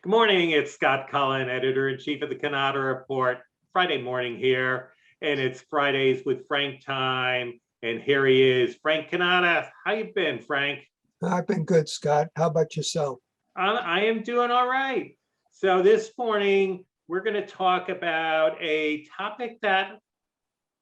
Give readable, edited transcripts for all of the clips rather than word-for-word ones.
Good morning. It's Scott Cullen, editor-in-chief of the Kanata Report. Friday morning here, and it's Fridays with Frank time. And here he is, Frank Kanata. How you been, Frank? I've been good, Scott. How about yourself? I am doing all right. So this morning, we're going to talk about a topic that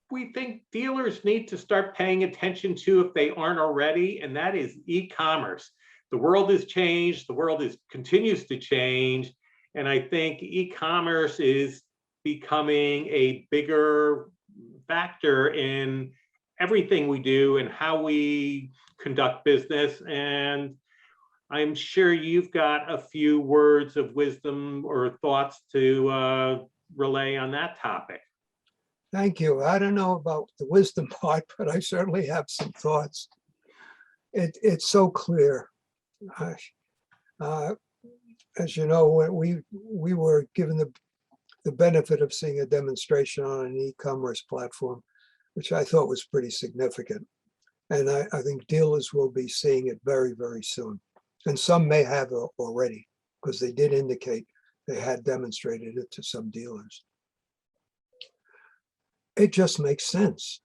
we think dealers need to start paying attention to if they aren't already, and that is e-commerce. The world has changed, the world continues to change, and I think e-commerce is becoming a bigger factor in everything we do and how we conduct business. And I'm sure you've got a few words of wisdom or thoughts to relay on that topic. Thank you. I don't know about the wisdom part, but I certainly have some thoughts. It's so clear. As you know, we were given the benefit of seeing a demonstration on an e-commerce platform, which I thought was pretty significant. And I think dealers will be seeing it very, very soon. And some may have already, because they did indicate they had demonstrated it to some dealers. It just makes sense.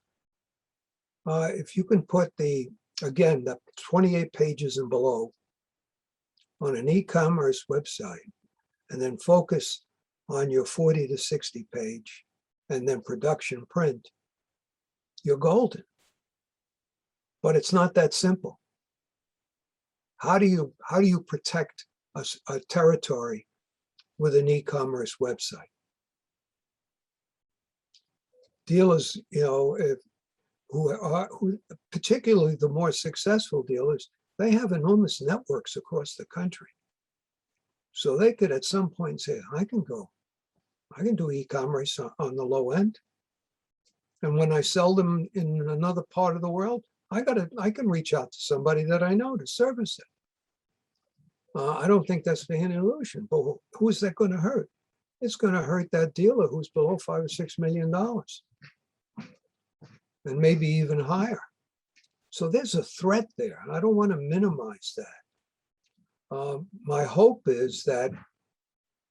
If you can put the 28 pages and below on an e-commerce website, and then focus on your 40 to 60 page, and then production print, you're golden. But it's not that simple. How do you protect a territory with an e-commerce website? Dealers, who particularly the more successful dealers, they have enormous networks across the country. So they could at some point say, I can do e-commerce on the low end. And when I sell them in another part of the world, I can reach out to somebody that I know to service it. I don't think that's being an illusion, but who is that going to hurt? It's going to hurt that dealer who's below $5 or $6 million, and maybe even higher. So there's a threat there, and I don't want to minimize that. My hope is that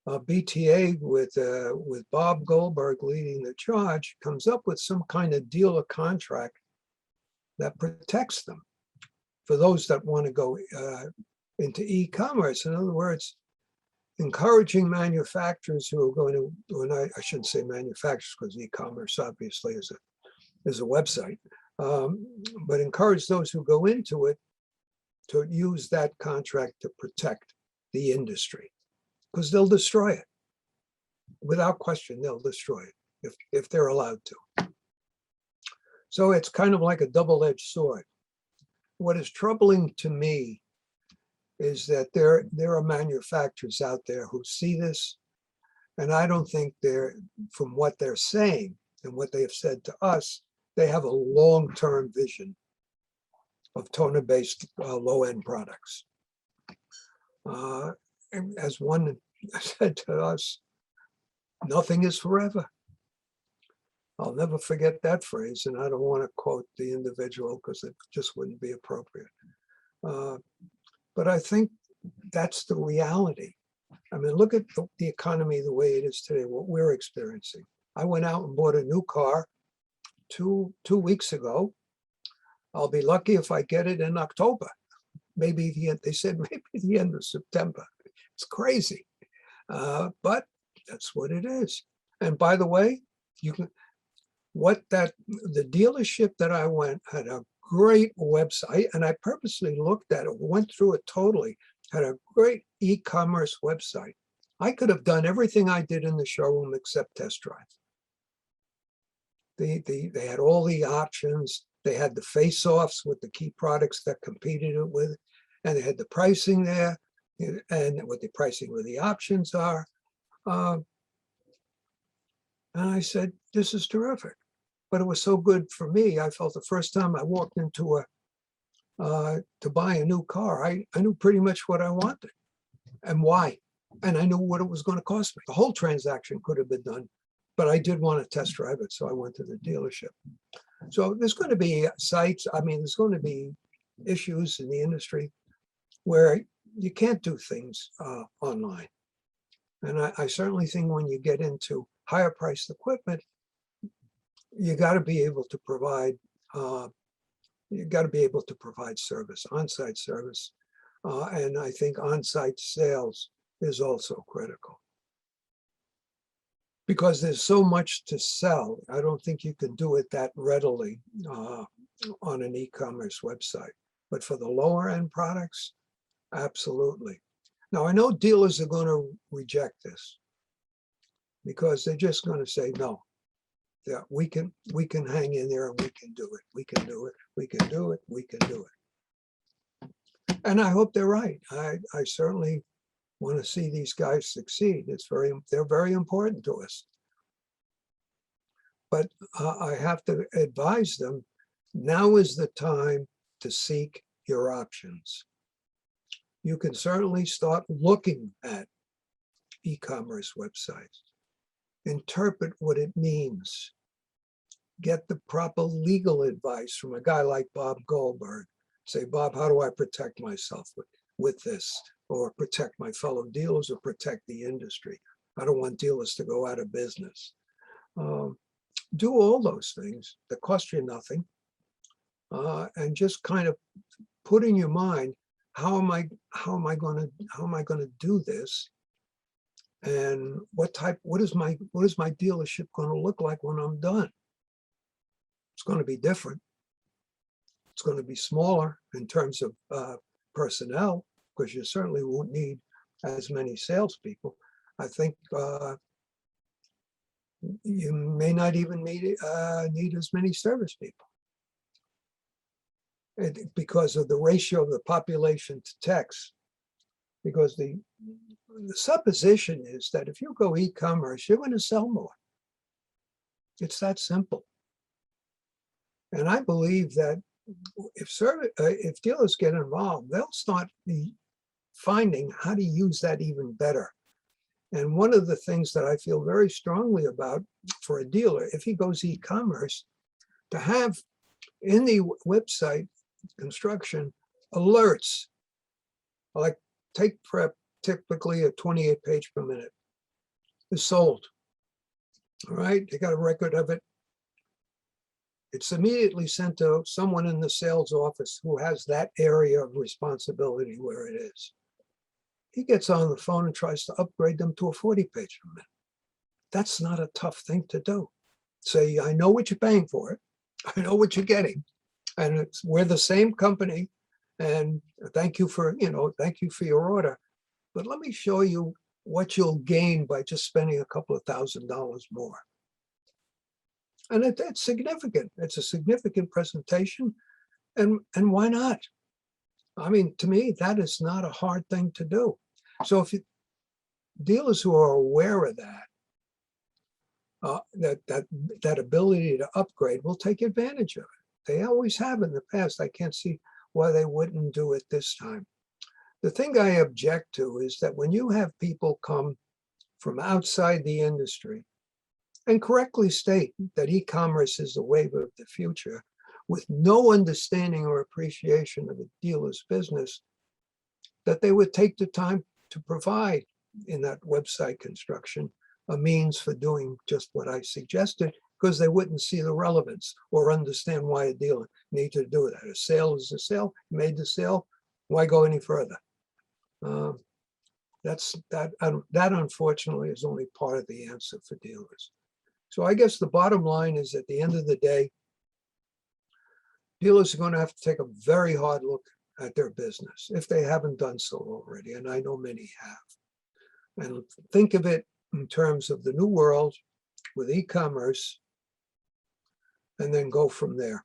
BTA, with Bob Goldberg leading the charge, comes up with some kind of dealer contract that protects them for those that want to go into e-commerce. In other words, encouraging manufacturers who are going to, and I shouldn't say manufacturers because e-commerce obviously is a website, but encourage those who go into it to use that contract to protect the industry, because they'll destroy it. Without question, they'll destroy it if they're allowed to. So it's kind of like a double-edged sword. What is troubling to me is that there are manufacturers out there who see this, and I don't think from what they're saying and what they have said to us, they have a long-term vision of toner-based low-end products. As one said to us, nothing is forever. I'll never forget that phrase, and I don't want to quote the individual because it just wouldn't be appropriate. But I think that's the reality. I mean, look at the economy the way it is today, what we're experiencing. I went out and bought a new car two weeks ago. I'll be lucky if I get it in October. Maybe they said maybe the end of September. It's crazy, but that's what it is. And by the way, the dealership that I went had a great website, and I purposely looked at it, went through it totally, had a great e-commerce website. I could have done everything I did in the showroom except test drive. They had all the options. They had the face-offs with the key products that competed with, and they had the pricing there, and what the pricing where the options are. And I said, this is terrific. But it was so good for me. I felt the first time I walked into to buy a new car, I knew pretty much what I wanted and why. And I knew what it was going to cost me. The whole transaction could have been done, but I did want to test drive it. So I went to the dealership. So there's going to be sites, there's going to be issues in the industry where you can't do things online. And I certainly think when you get into higher priced equipment, you got to be able to provide service, on-site service. And I think on-site sales is also critical. Because there's so much to sell, I don't think you can do it that readily on an e-commerce website. But for the lower end products, absolutely. Now, I know dealers are going to reject this because they're just going to say, no, yeah, we can hang in there and we can do it. We can do it. We can do it. We can do it. And I hope they're right. I certainly want to see these guys succeed. They're very important to us. But I have to advise them, now is the time to seek your options. You can certainly start looking at e-commerce websites. Interpret what it means. Get the proper legal advice from a guy like Bob Goldberg. Say, Bob, how do I protect myself with this? Or protect my fellow dealers or protect the industry? I don't want dealers to go out of business. Do all those things that cost you nothing. And just kind of put in your mind, how am I going to do this? And what is my dealership going to look like when I'm done? It's going to be different. It's going to be smaller in terms of personnel, because you certainly won't need as many salespeople. I think you may not even need as many service people. Because of the ratio of the population to techs. Because the supposition is that if you go e-commerce, you're going to sell more. It's that simple. And I believe that if dealers get involved, they'll start finding how to use that even better. And one of the things that I feel very strongly about for a dealer, if he goes e-commerce, to have in the website construction alerts, like take prep, typically a 28 page per minute, is sold. All right, they got a record of it. It's immediately sent to someone in the sales office who has that area of responsibility where it is. He gets on the phone and tries to upgrade them to a 40 page per minute. That's not a tough thing to do. Say, I know what you're paying for it. I know what you're getting. And we're the same company. And thank you for your order. But let me show you what you'll gain by just spending a couple of $1,000s more. And it's significant. It's a significant presentation. And why not? I mean, to me, that is not a hard thing to do. So if dealers who are aware of that ability to upgrade will take advantage of it. They always have in the past. I can't see why they wouldn't do it this time. The thing I object to is that when you have people come from outside the industry and correctly state that e-commerce is the wave of the future, with no understanding or appreciation of a dealer's business, that they would take the time to provide in that website construction a means for doing just what I suggested, because they wouldn't see the relevance or understand why a dealer needs to do that. A sale is a sale. You made the sale. Why go any further? That unfortunately is only part of the answer for dealers. So I guess the bottom line is, at the end of the day, dealers are going to have to take a very hard look at their business if they haven't done so already, and I know many have. And think of it in terms of the new world with e-commerce, and then go from there.